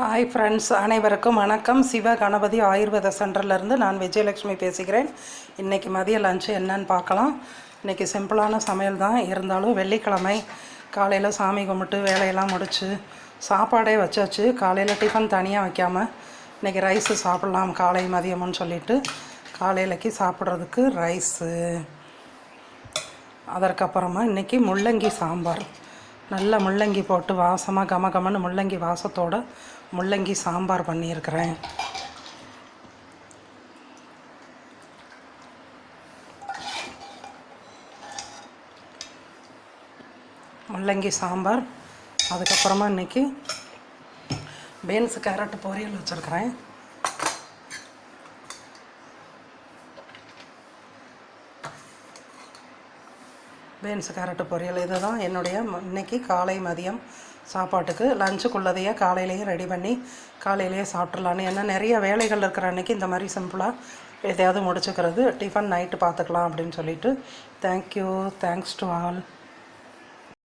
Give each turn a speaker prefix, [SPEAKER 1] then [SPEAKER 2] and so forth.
[SPEAKER 1] Hi friends, அனைவருக்கும் வணக்கம். சிவ கணபதி ஆயுர்வேத சென்டர்லேருந்து நான் விஜயலட்சுமி பேசுகிறேன். இன்றைக்கி மதிய லஞ்சு என்னன்னு பார்க்கலாம். இன்றைக்கி சிம்பிளான சமையல் தான், இருந்தாலும் வெள்ளிக்கிழமை காலையில் சாமி கும்பிட்டு வேலையெல்லாம் முடித்து சாப்பாடே வச்சாச்சு. காலையில் டிஃபன் தனியாக வைக்காமல் இன்றைக்கி ரைஸு சாப்பிட்லாம் காலை மதியம்னு சொல்லிவிட்டு காலையிலக்கு சாப்பிட்றதுக்கு ரைஸு. அதற்கப்புறமா இன்றைக்கி முள்ளங்கி சாம்பார். நல்ல முள்ளங்கி போட்டு வாசமாக கமகமன்னு முள்ளங்கி வாசத்தோடு முள்ளங்கி சாம்பார் பண்ணியிருக்கிறேன். முள்ளங்கி சாம்பார். அதுக்கப்புறமா இன்றைக்கி பீன்ஸ் கேரட் பொரியல் வச்சுருக்கிறேன். பீன்ஸ் கேரட்டு பொரியல். இது தான் என்னுடைய இன்றைக்கி காலை மதியம் சாப்பாட்டுக்கு. லஞ்சுக்குள்ளதையே காலையிலேயே ரெடி பண்ணி காலையிலேயே சாப்பிட்றலான்னு. ஏன்னா நிறைய வேலைகள் இருக்கிற அன்றைக்கி இந்த மாதிரி சிம்பிளாக எதையாவது முடிச்சுக்கிறது. டிஃபன் நைட்டு பார்த்துக்கலாம் அப்படின்னு சொல்லிட்டு. தேங்க்யூ. Thanks to all.